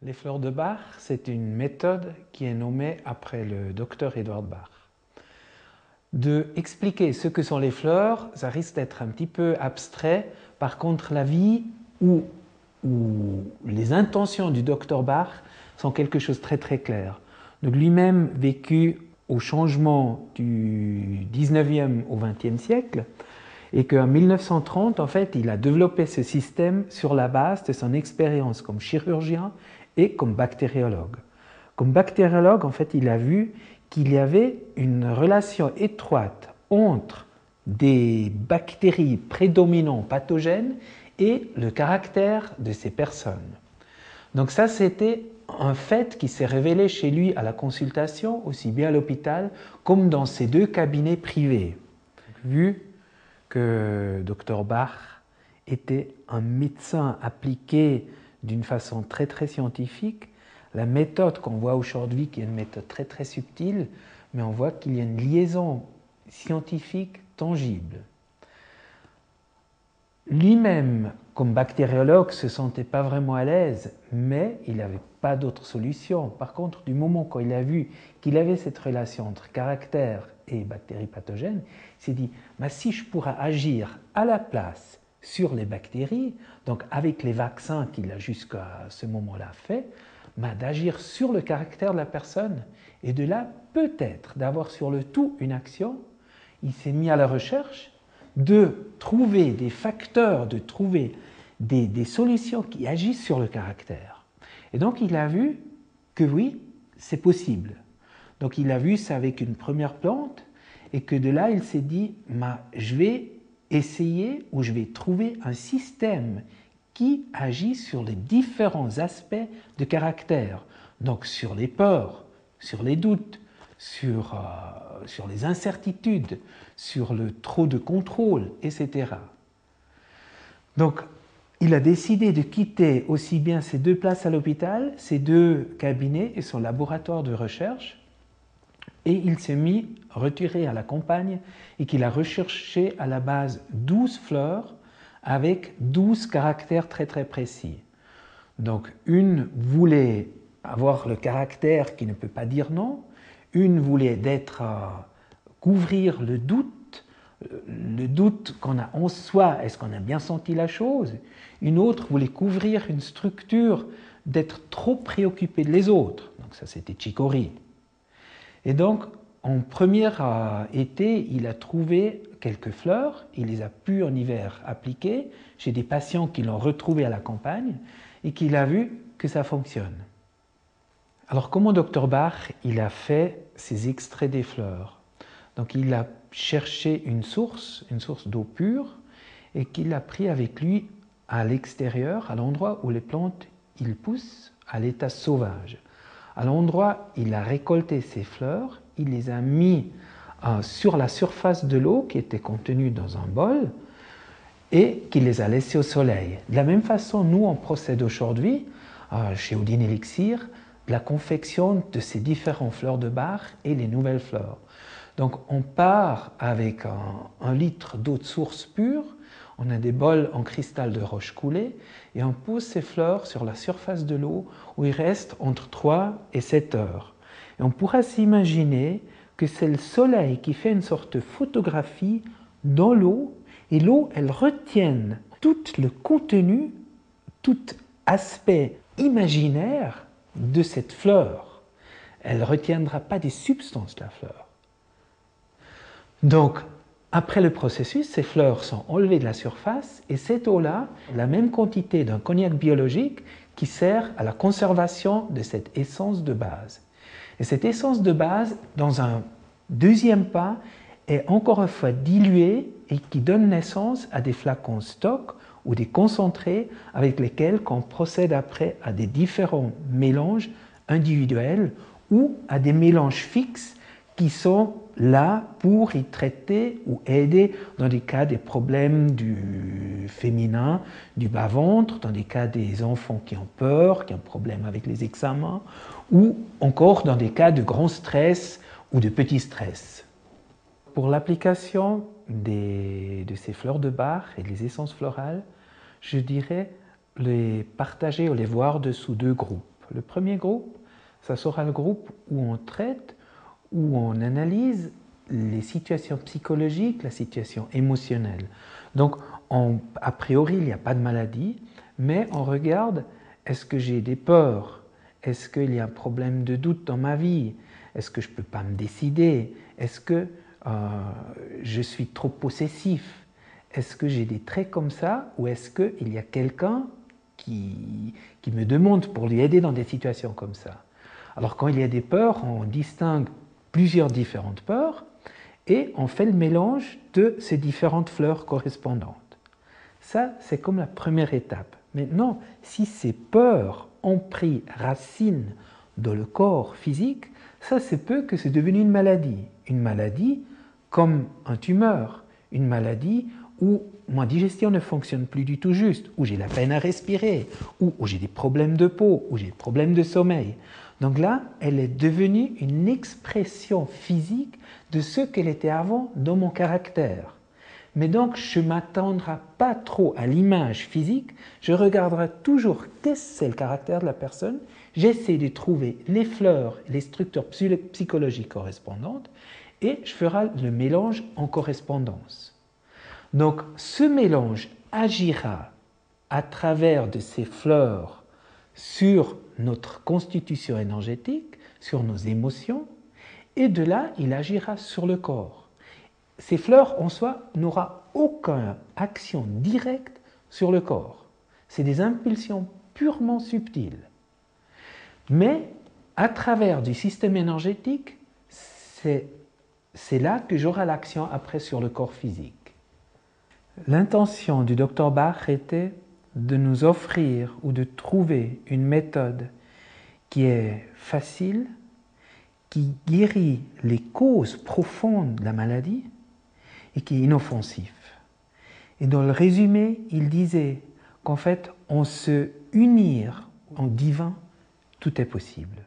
Les fleurs de Bach, c'est une méthode qui est nommée après le docteur Eduard Bach. De expliquer ce que sont les fleurs, ça risque d'être un petit peu abstrait. Par contre, la vie ou les intentions du docteur Bach sont quelque chose de très très clair. Donc lui-même vécu au changement du 19e au 20e siècle, et qu'en 1930, en fait, il a développé ce système sur la base de son expérience comme chirurgien et comme bactériologue. Comme bactériologue, en fait, il a vu qu'il y avait une relation étroite entre des bactéries prédominantes pathogènes et le caractère de ces personnes. Donc ça, c'était un fait qui s'est révélé chez lui à la consultation, aussi bien à l'hôpital, comme dans ses deux cabinets privés. Vu que Dr Bach était un médecin appliqué d'une façon très très scientifique, la méthode qu'on voit aujourd'hui, qui est une méthode très très subtile, mais on voit qu'il y a une liaison scientifique tangible. Lui-même, comme bactériologue, ne se sentait pas vraiment à l'aise, mais il n'avait pas d'autre solution. Par contre, du moment quand il a vu qu'il avait cette relation entre caractère et bactéries pathogènes, il s'est dit, si je pourrais agir à la place sur les bactéries, donc avec les vaccins qu'il a jusqu'à ce moment-là fait, d'agir sur le caractère de la personne, et de là, peut-être, d'avoir sur le tout une action, il s'est mis à la recherche de trouver des facteurs, de trouver des solutions qui agissent sur le caractère. Et donc il a vu que oui, c'est possible. Donc il a vu ça avec une première plante, et que de là il s'est dit, je vais essayer ou je vais trouver un système qui agit sur les différents aspects de caractère. Donc sur les peurs, sur les doutes, sur les incertitudes, sur le trop de contrôle, etc. Donc, il a décidé de quitter aussi bien ses deux places à l'hôpital, ses deux cabinets et son laboratoire de recherche, et il s'est mis retiré à la campagne et qu'il a recherché à la base 12 fleurs avec 12 caractères très très précis. Donc, une voulait avoir le caractère qui ne peut pas dire non, une voulait couvrir le doute qu'on a en soi, est-ce qu'on a bien senti la chose. Une autre voulait couvrir une structure d'être trop préoccupé de les autres. Donc ça, c'était Chicory. Et donc, en premier été, il a trouvé quelques fleurs, il les a pu en hiver appliquer chez des patients qui l'ont retrouvé à la campagne et qu'il a vu que ça fonctionne. Alors, comment Dr Bach il a fait ses extraits des fleurs? Donc, il a cherché une source d'eau pure, et qu'il a pris avec lui à l'extérieur, à l'endroit où les plantes ils poussent à l'état sauvage. À l'endroit, il a récolté ces fleurs, il les a mis sur la surface de l'eau qui était contenue dans un bol, et qu'il les a laissés au soleil. De la même façon, nous, on procède aujourd'hui, chez Odin Elixir, de la confection de ces différentes fleurs de Bach et les nouvelles fleurs. Donc, on part avec un litre d'eau de source pure, on a des bols en cristal de roche coulée, et on pose ces fleurs sur la surface de l'eau où il reste entre 3 et 7 heures. Et on pourra s'imaginer que c'est le soleil qui fait une sorte de photographie dans l'eau, et l'eau, elle retienne tout le contenu, tout aspect imaginaire de cette fleur. Elle ne retiendra pas des substances de la fleur. Donc, après le processus, ces fleurs sont enlevées de la surface, et cette eau-là, la même quantité d'un cognac biologique qui sert à la conservation de cette essence de base. Et cette essence de base, dans un deuxième pas, est encore une fois diluée et qui donne naissance à des flacons stock ou des concentrés avec lesquels on procède après à des différents mélanges individuels ou à des mélanges fixes qui sont là pour y traiter ou aider dans des cas des problèmes du féminin, du bas-ventre, dans des cas des enfants qui ont peur, qui ont problème avec les examens, ou encore dans des cas de grand stress ou de petit stress. Pour l'application de ces fleurs de Bach et des essences florales, je dirais les partager ou les voir sous deux groupes. Le premier groupe, ça sera le groupe où on traite, où on analyse les situations psychologiques, la situation émotionnelle. Donc, a priori, il n'y a pas de maladie, mais on regarde, est-ce que j'ai des peurs? Est-ce qu'il y a un problème de doute dans ma vie? Est-ce que je ne peux pas me décider? Est-ce que je suis trop possessif? Est-ce que j'ai des traits comme ça? Ou est-ce qu'il y a quelqu'un qui me demande pour lui aider dans des situations comme ça? Alors quand il y a des peurs, on distingue plusieurs différentes peurs et on fait le mélange de ces différentes fleurs correspondantes. Ça, c'est comme la première étape. Maintenant, si ces peurs ont pris racine dans le corps physique, ça c'est peu que c'est devenu une maladie. Une maladie comme un tumeur, une maladie où ma digestion ne fonctionne plus du tout juste, où j'ai la peine à respirer, où j'ai des problèmes de peau, où j'ai des problèmes de sommeil. Donc là, elle est devenue une expression physique de ce qu'elle était avant dans mon caractère. Mais donc, je ne m'attendrai pas trop à l'image physique, je regarderai toujours qu'est-ce que c'est le caractère de la personne, j'essaie de trouver les fleurs, les structures psychologiques correspondantes, et je ferai le mélange en correspondance. Donc, ce mélange agira à travers de ces fleurs sur notre constitution énergétique, sur nos émotions, et de là, il agira sur le corps. Ces fleurs en soi n'auront aucune action directe sur le corps. C'est des impulsions purement subtiles. Mais à travers du système énergétique, c'est là que j'aurai l'action après sur le corps physique. L'intention du Dr Bach était de nous offrir ou de trouver une méthode qui est facile, qui guérit les causes profondes de la maladie et qui est inoffensif. Et dans le résumé, il disait qu'en fait, en se unir en divin, tout est possible.